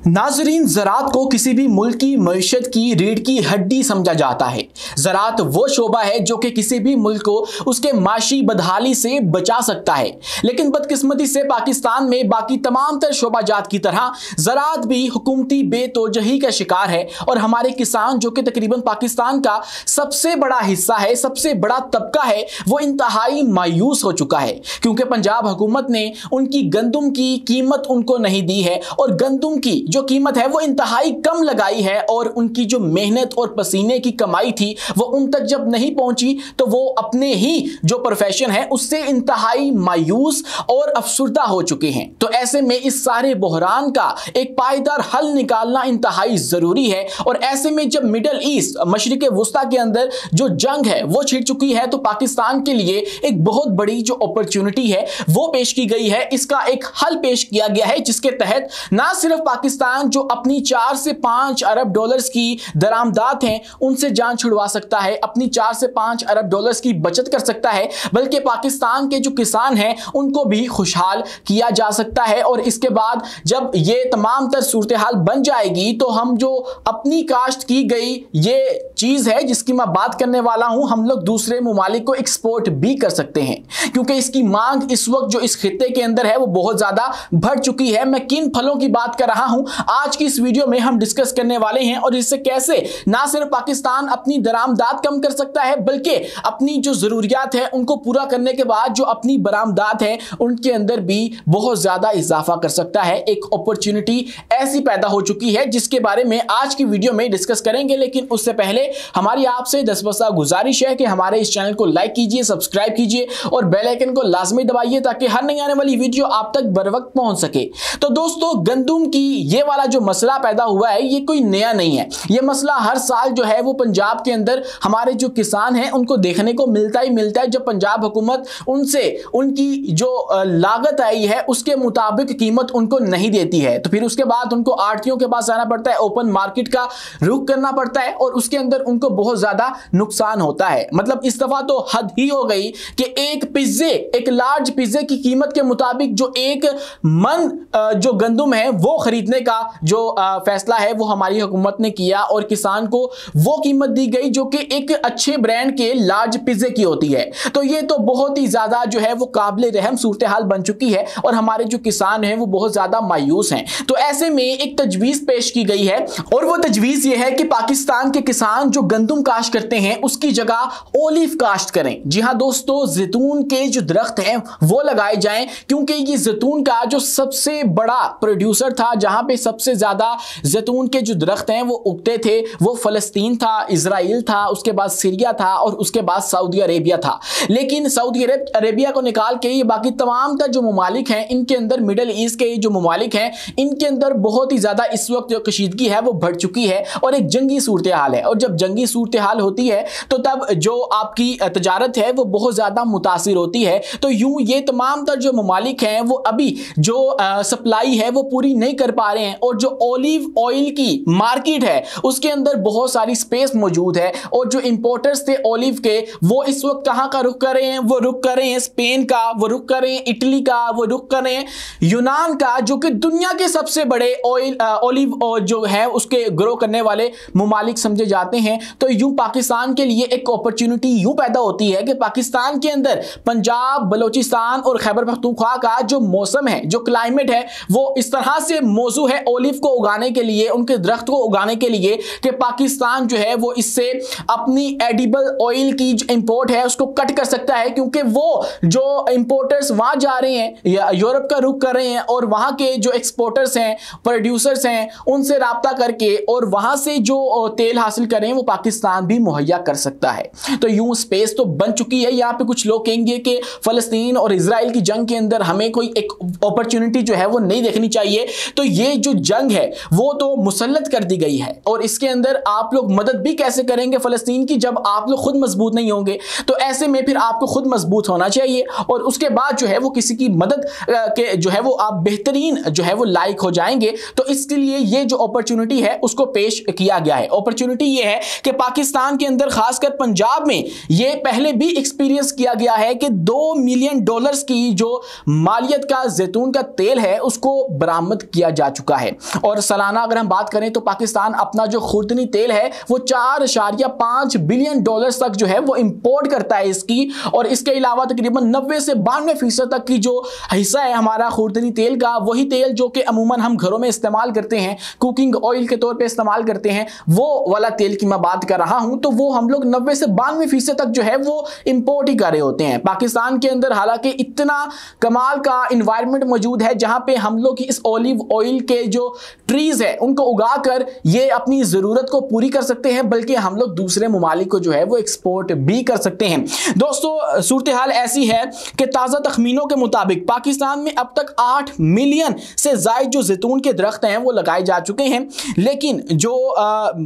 नाजरीन, ज़राअत को किसी भी मुल्क की मईशत की रीढ़ की हड्डी समझा जाता है। ज़राअत वो शोबा है जो कि किसी भी मुल्क को उसके माशी बदहाली से बचा सकता है। लेकिन बदकिस्मती से पाकिस्तान में बाकी तमाम तर शोबाजात की तरह ज़राअत भी हुकूमती बेतोजही का शिकार है और हमारे किसान जो कि तकरीबन पाकिस्तान का सबसे बड़ा हिस्सा है, सबसे बड़ा तबका है, वो इंतहाई मायूस हो चुका है क्योंकि पंजाब हुकूमत ने उनकी गंदम की कीमत उनको नहीं दी है और गंदम की जो कीमत है वो इंतहाई कम लगाई है और उनकी जो मेहनत और पसीने की कमाई थी वो उन तक जब नहीं पहुंची तो वो अपने ही जो प्रोफेशन है उससे इंतहाई मायूस और अफसुर्दा हो चुके हैं। तो ऐसे में इस सारे बहरान का एक पायदार हल निकालना इंतहाई जरूरी है और ऐसे में जब मिडल ईस्ट मशरिक वुस्ता के अंदर जो जंग है वो छिड़ चुकी है तो पाकिस्तान के लिए एक बहुत बड़ी जो अपॉर्चुनिटी है वो पेश की गई है। इसका एक हल पेश किया गया है जिसके तहत ना सिर्फ पाकिस्तान जो अपनी 4 से 5 अरब डॉलर्स की दरामदात हैं उनसे जान छुड़वा सकता है, अपनी 4 से 5 अरब डॉलर्स की बचत कर सकता है, बल्कि पाकिस्तान के जो किसान हैं उनको भी खुशहाल किया जा सकता है। और इसके बाद जब ये तमाम तर सूरत हाल बन जाएगी तो हम जो अपनी काश्त की गई ये चीज है जिसकी मैं बात करने वाला हूं, हम लोग दूसरे मुमालिक को एक्सपोर्ट भी कर सकते हैं क्योंकि इसकी मांग इस वक्त जो इस खित्ते के अंदर है वो बहुत ज्यादा बढ़ चुकी है। मैं किन फलों की बात कर रहा हूं आज की इस वीडियो में हम डिस्कस करने वाले हैं और इससे कैसे ना सिर्फ पाकिस्तान अपनी दरामदात कम कर सकता है बल्कि अपनी जो जरूरियात है उनको पूरा करने के बाद जो अपनी बरामदात है उनके अंदर भी बहुत ज्यादा इजाफा कर सकता है। एक अपॉर्चुनिटी ऐसी पैदा हो चुकी है जिसके बारे में आज की वीडियो में डिस्कस करेंगे, लेकिन उससे पहले हमारी आपसे 10 बसा गुजारिश है कि हमारे इस चैनल को लाइक कीजिए, सब्सक्राइब कीजिए और बेल आइकन को लाजमी दबाइए ताकि हर नई आने वाली वीडियो आप तक बर वक्त पहुंच सके। तो दोस्तों, गंदम की ये वाला जो मसला पैदा हुआ है ये कोई नया नहीं है। ये मसला हर साल जो है वो पंजाब के अंदर हमारे जो किसान हैं उनको देखने को मिलता ही मिलता है। जब पंजाब हुकूमत उनसे उनकी जो लागत आई है उसके मुताबिक कीमत उनको नहीं देती है तो फिर उसके बाद उनको आड़तियों के पास जाना पड़ता है, ओपन मार्केट का रुख करना पड़ता है और उसके अंदर उनको बहुत ज्यादा नुकसान होता है। मतलब इस दफा तो हद ही हो गई कि एक लार्ज पिज्जे की कीमत के मुताबिक जो एक मन जो गंदम है वो खरीदने का जो फैसला है वो हमारी हुकूमत ने किया और किसान को वो कीमत दी गई जो कि एक अच्छे ब्रांड के लार्ज पिज्जे की होती है। तो ये तो बहुत ही ज्यादा जो है वो काबिल रहम सूरत हाल बन चुकी है और हमारे जो किसान हैं वो बहुत ज्यादा मायूस हैं। तो ऐसे में एक तजवीज पेश की गई है और वो तजवीज ये है कि पाकिस्तान के किसान जो गंदम काश्त करते हैं उसकी जगह ओलिव काश्त करें। जी हाँ दोस्तों, जैतून के जो दरख्त हैं वो लगाए जाएं क्योंकि ये जैतून का जो सबसे बड़ा प्रोड्यूसर था, जहां पे सबसे ज्यादा जैतून के जो दरख्त हैं वो उगते थे, वो फलस्तीन था, इजराइल था, उसके बाद सीरिया था और उसके बाद सऊदी अरेबिया था। लेकिन सऊदी अरेबिया को निकाल के ये बाकी तमाम का जो ममालिक हैं इनके अंदर, मिडल ईस्ट के जो ममालिक हैं इनके अंदर बहुत ही ज्यादा इस वक्त जो कशीदगी है वो बढ़ चुकी है और एक जंगी सूरत हाल है। और जब जंगी सूरत हाल होती है तो तब जो आपकी तजारत है वो बहुत ज्यादा मुतासिर होती है। तो यूं ये तमाम तर जो ममालिक हैं वो अभी जो सप्लाई है वो पूरी नहीं कर पा रहे हैं और जो ओलिव ऑयल की मार्केट है उसके अंदर बहुत सारी स्पेस मौजूद है और जो इंपोर्टर्स थे ओलिव के वो इस वक्त कहां का रुख कर रहे हैं? वो रुख कर रहे हैं स्पेन का, वो रुख कर रहे हैं इटली का, वो रुख कर रहे हैं यूनान का, जो कि दुनिया के सबसे बड़े ओलिव जो है उसके ग्रो करने वाले ममालिक समझे जाते हैं। तो यूं पाकिस्तान के लिए एक अपॉर्चुनिटी यूं पैदा होती है कि पाकिस्तान के अंदर पंजाब, बलोचिस्तान और खैबर पख्तूनख्वा का जो मौसम है, जो क्लाइमेट है वो इस तरह से मौजू है ओलिव को उगाने के लिए, उनके दरख्त को उगाने के लिए कि पाकिस्तान जो है वो इससे अपनी एडिबल ऑयल की जो इंपोर्ट है उसको कट कर सकता है क्योंकि वो जो इंपोर्टर्स वहां जा रहे हैं या यूरोप का रुख कर रहे हैं और वहां के जो एक्सपोर्टर्स हैं, प्रोड्यूसर्स हैं, उनसे राब्ता करके और वहां से जो तेल हासिल करें वो पाकिस्तान भी मुहैया कर सकता है। तो यूं स्पेस तो बन चुकी है। यहाँ पे कुछ लोग कहेंगे कि फलस्तीन और इजराइल की जंग के अंदर हमें कोई एक अपॉर्चुनिटी जो है वो नहीं देखनी चाहिए। तो ये जो जंग है वो तो मुसल्लत कर दी गई है और इसके अंदर आप लोग मदद भी कैसे करेंगे फलस्तीन की जब आप लोग खुद मजबूत नहीं होंगे? तो ऐसे में फिर आपको खुद मजबूत होना चाहिए और उसके बाद जो है वो किसी की मदद के जो है वो आप बेहतरीन जो है वो लायक हो जाएंगे। तो इसके लिए ये जो अपॉर्चुनिटी है उसको पेश किया गया है। अपॉर्चुनिटी ये है कि पाकिस्तान के अंदर खासकर पंजाब में ये पहले भी एक्सपीरियंस किया गया है कि $2 मिलियन की जो मालियत का जैतून का तेल है उसको बरामद किया जा चुका चुका है। और सालाना अगर हम बात करें तो पाकिस्तान अपना जो खुर्दनी तेल है वो 4.5 बिलियन डॉलर्स तक जो है वो इंपोर्ट करता है इसकी। और इसके अलावा तकरीबन 90 से 92% तक की जो हिस्सा है हमारा खुर्दनी तेल का, वही तेल जो कि अमूमन हम घरों में इस्तेमाल करते हैं, कुकिंग ऑयल के तौर पे इस्तेमाल करते हैं, वो वाला तेल की मैं बात कर रहा हूं। तो वो हम लोग 90 से 92% तक जो है वो इंपोर्ट ही कर रहे होते हैं। पाकिस्तान के अंदर हालांकि इतना कमाल का इन्वायरमेंट मौजूद है जहां पे हम लोग इस ऑलिव ऑयल के जो ट्रीज है उनको उगाकर ये अपनी जरूरत को पूरी कर सकते हैं, बल्कि हम लोग दूसरे ममालिक को जो है वो एक्सपोर्ट भी कर सकते हैं। दोस्तों सूरत हाल ऐसी है कि ताजा तखमीनों के मुताबिक पाकिस्तान में अब तक 8 मिलियन से ज्यादा जो जैतून के दरख्त हैं वो लगाए जा चुके हैं। लेकिन जो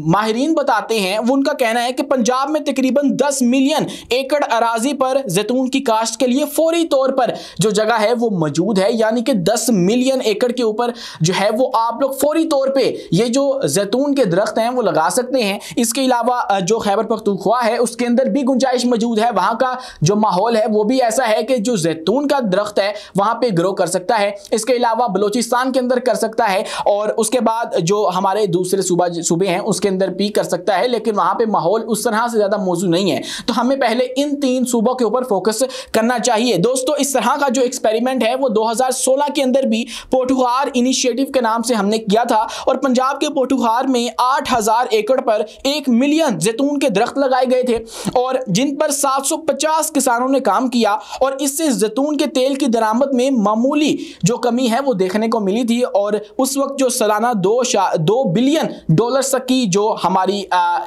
माहिरीन बताते हैं वो उनका कहना है कि पंजाब में तकरीबन 10 मिलियन एकड़ अराजी पर जैतून की काश्त के लिए फौरी तौर पर जो जगह है वो मौजूद है। यानी कि 10 मिलियन एकड़ के ऊपर जो है वो आप लोग फौरी तौर पे ये जो जैतून के दरख्त हैं वो लगा सकते हैं। इसके अलावा जो खैबर पख्तूनख्वा है उसके अंदर भी गुंजाइश मौजूद है। वहां का जो माहौल है वो भी ऐसा है कि जो जैतून का दरख्त है वहां पे ग्रो कर सकता है। इसके अलावा बलूचिस्तान के अंदर कर सकता है और उसके बाद जो हमारे दूसरे सूबे हैं उसके अंदर भी कर सकता है, लेकिन वहां पे माहौल उस तरह से ज्यादा मौजूद नहीं है। तो हमें पहले इन 3 सूबों के ऊपर फोकस करना चाहिए। दोस्तों इस तरह का जो एक्सपेरिमेंट है वो 2016 के अंदर भी पोठुहार इनिशिएटिव के नाम से हमने किया था और पंजाब के पोठुहार में 8000 एकड़ पर 1 मिलियन जैतून के दरख्त लगाए गए थे और जिन पर 750 किसानों ने काम किया और इससे जैतून के तेल की दरामद में मामूली जो कमी है वो देखने को मिली थी। और उस वक्त जो सालाना 2 बिलियन डॉलर्स तक की जो हमारी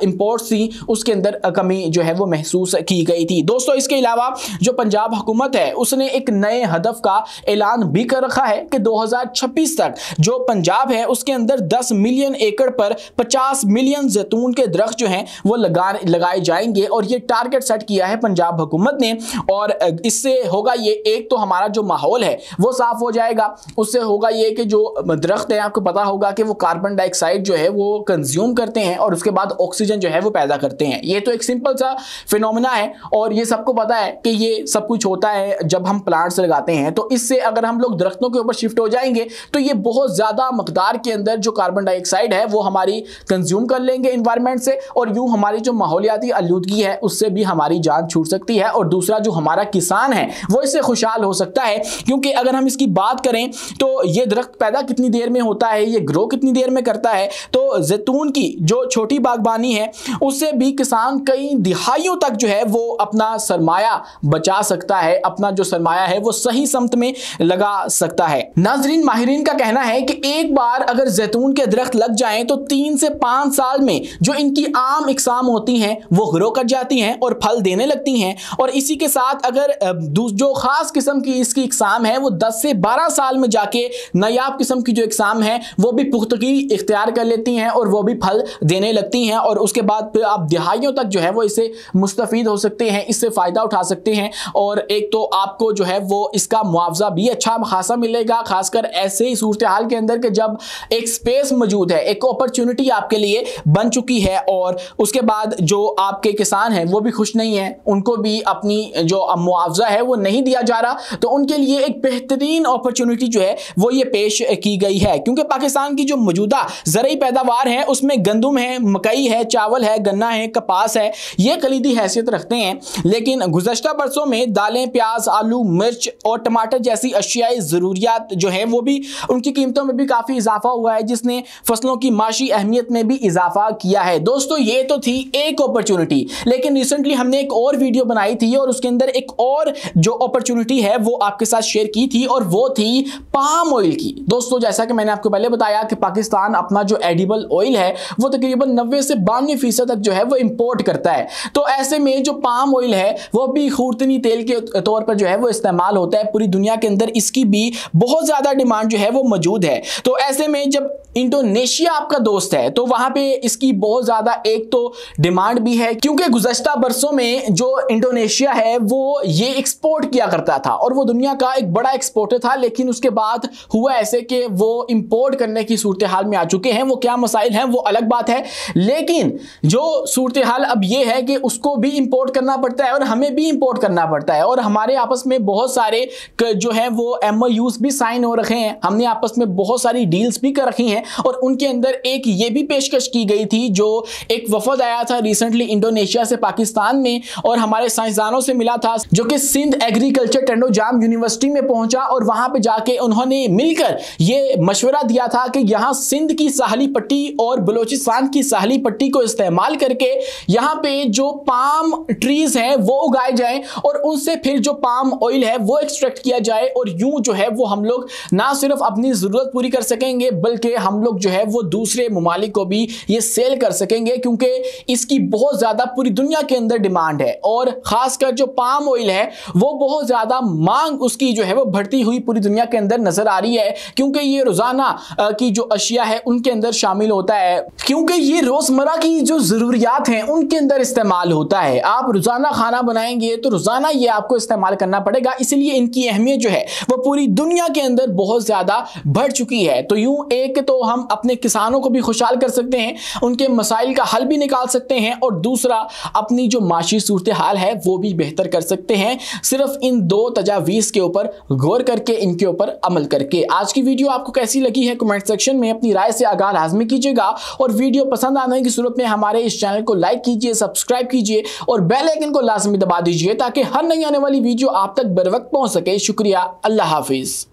इंपोर्ट थी उसके अंदर कमी जो है वो महसूस की गई थी। दोस्तों इसके अलावा जो पंजाब हुकूमत है उसने एक नए हदफ का ऐलान भी कर रखा है कि 2026 तक जो पंजाब है उसके अंदर 10 मिलियन एकड़ पर 50 मिलियन जैतून के दरख्त जो हैं वो लगाए जाएंगे और ये टारगेट सेट किया है पंजाब हुकूमत ने। और इससे होगा ये, एक तो हमारा जो माहौल है वो साफ हो जाएगा, उससे होगा ये कि जो दरख्त है आपको पता होगा कि वो कार्बन डाइऑक्साइड जो है वो कंज्यूम करते हैं और उसके बाद ऑक्सीजन जो है वो पैदा करते हैं। ये तो एक सिंपल सा फिनोमेना है और ये सबको पता है कि ये सब कुछ होता है जब हम प्लांट्स लगाते हैं। तो इससे अगर हम लोग दरख्तों के ऊपर शिफ्ट हो जाएंगे तो ये बहुत ज्यादा मकदार के अंदर जो कार्बन डाइऑक्साइड है वो हमारी कंज्यूम कर लेंगे एनवायरनमेंट से और यूं हमारी जो माहौलियाती आलूदगी है उससे भी हमारी जान छूट सकती है। और दूसरा जो हमारा किसान है वो इससे खुशहाल हो सकता है, क्योंकि अगर हम इसकी बात करें तो ये दरख्त पैदा कितनी देर में होता है, ये ग्रो कितनी देर में करता है। तो जैतून की जो छोटी बागबानी है उससे भी किसान कई दिहाइयों तक जो है वो अपना सरमाया बचा सकता है, अपना जो सरमाया है वो सही समत में लगा सकता है। नाजरीन माहिरीन का कहना है कि एक बार अगर जैतून के दरख्त लग जाएं तो 3 से 5 साल में जो इनकी आम इकसाम होती हैं वो ग्रो कर जाती हैं और फल देने लगती हैं। और इसी के साथ अगर जो खास किस्म की इसकी इकसाम है वो 10 से 12 साल में जाके नायाब किस्म की जो इकसाम है वो भी पुख्तगी इख्तियार कर लेती हैं और वो भी फल देने लगती हैं और उसके बाद फिर आप दिहाइयों तक जो है वो इससे मुस्तफीद हो सकते हैं, इससे फ़ायदा उठा सकते हैं। और एक तो आपको जो है वो इसका मुआवजा भी अच्छा खासा मिलेगा, खासकर ऐसे ही सूरत हाल के अंदर कि जब एक स्पेस मौजूद है, एक अपॉर्चुनिटी आपके लिए बन चुकी है और उसके बाद जो आपके किसान हैं वो भी खुश नहीं है, उनको भी अपनी जो मुआवजा है वो नहीं दिया जा रहा। तो उनके लिए एक बेहतरीन अपॉर्चुनिटी जो है वो ये पेश की गई है, क्योंकि पाकिस्तान की जो मौजूदा ज़रूरी पैदावार है उसमें गंदम है, मकई है, चावल है, गन्ना है, कपास है, ये कलीदी हैसियत रखते हैं। लेकिन गुज़श्ता बरसों में दालें, प्याज, आलू, मिर्च और टमाटर जैसी अशियाई ज़रूरियात जो है वो भी उनकी कीमतों में भी काफ़ी इजाफा हुआ है, जिसने फसलों की माशी अहमियत में भी इजाफा किया है। दोस्तों ये तो थी एक अपॉर्चुनिटी, लेकिन रिसेंटली हमने एक और वीडियो बनाई थी और उसके अंदर एक और जो अपॉर्चुनिटी है वो आपके साथ शेयर की थी और वो थी पाम ऑयल की। दोस्तों जैसा कि मैंने आपको पहले बताया कि पाकिस्तान अपना जो एडिबल ऑयल है वो तकरीबन 90 से 92% तक जो है वो इंपोर्ट करता है। तो ऐसे में जो पाम ऑयल है वो भी खुर्दनी तेल के तौर पर जो है वो इस्तेमाल होता है। पूरी दुनिया के अंदर इसकी भी बहुत ज़्यादा डिमांड जो है वो मौजूद है। तो ऐसे में जब इंडोनेशिया आपका दोस्त है तो वहां पे इसकी बहुत ज़्यादा एक तो डिमांड भी है, क्योंकि गुज़श्ता बरसों में जो इंडोनेशिया है वो ये एक्सपोर्ट किया करता था और वो दुनिया का एक बड़ा एक्सपोर्टर था। लेकिन उसके बाद हुआ ऐसे कि वो इंपोर्ट करने की सूरत हाल में आ चुके हैं। वो क्या मसाइल हैं वो अलग बात है, लेकिन जो सूरत हाल अब ये है कि उसको भी इंपोर्ट करना पड़ता है और हमें भी इंपोर्ट करना पड़ता है। और हमारे आपस में बहुत सारे जो है वो MOUs भी साइन हो रखे हैं, हमने आपस में बहुत सारी डील्स भी कर रखी हैं और उनके अंदर एक ये भी पेशकश की गई थी, जो एक वफद आया था रिसेंटली इंडोनेशिया से पाकिस्तान में और हमारे साइंसदानों से मिला था, जो कि सिंध एग्रीकल्चर टेक्नोलॉजी यूनिवर्सिटी में पहुंचा और वहां पे जाके उन्होंने मिलकर ये मशवरा दिया था कि यहां सिंध की साहली पट्टी और बलोचिस्तान की साहली पट्टी को इस्तेमाल करके यहां पे जो पाम ट्रीज हैं वो उगाए जाएं और उनसे फिर जो पाम ऑयल है वो एक्सट्रैक्ट किया जाए और यूं जो है वो हम लोग ना सिर्फ अपनी जरूरत पूरी कर सकेंगे बल्कि हम लोग जो है वो दूसरे ममालिक को भी ये सेल कर सकेंगे, क्योंकि इसकी बहुत ज्यादा पूरी दुनिया के अंदर डिमांड है और खासकर जो पाम ऑयल है वो बहुत ज्यादा मांग उसकी जो है वो बढ़ती हुई पूरी दुनिया के अंदर नजर आ रही है, क्योंकि ये रोजाना की जो अशिया है उनके अंदर शामिल होता है, क्योंकि ये रोजमर्रा की जो जरूरियात हैं उनके अंदर इस्तेमाल होता है। आप रोजाना खाना बनाएंगे तो रोजाना ये आपको इस्तेमाल करना पड़ेगा, इसलिए इनकी अहमियत जो है वो पूरी दुनिया के अंदर बहुत ज्यादा बढ़ चुकी है। तो यूं एक तो हम अपने किसानों को भी खुशहाल कर सकते हैं, उनके मसाइल का हल भी निकाल सकते हैं और दूसरा अपनी जो माशी सूरत हाल है वो भी बेहतर कर सकते हैं, सिर्फ इन दो तजावीज़ के ऊपर गौर करके, इनके ऊपर अमल करके। आज की वीडियो आपको कैसी लगी है कमेंट सेक्शन में अपनी राय से आगाह लाजमी कीजिएगा और वीडियो पसंद आने की सूरत में हमारे इस चैनल को लाइक कीजिए, सब्सक्राइब कीजिए और बेल आइकन को लाजमी दबा दीजिए ताकि हर नई आने वाली वीडियो आप तक बर वक्त पहुंच सके। शुक्रिया, अल्लाह हाफिज।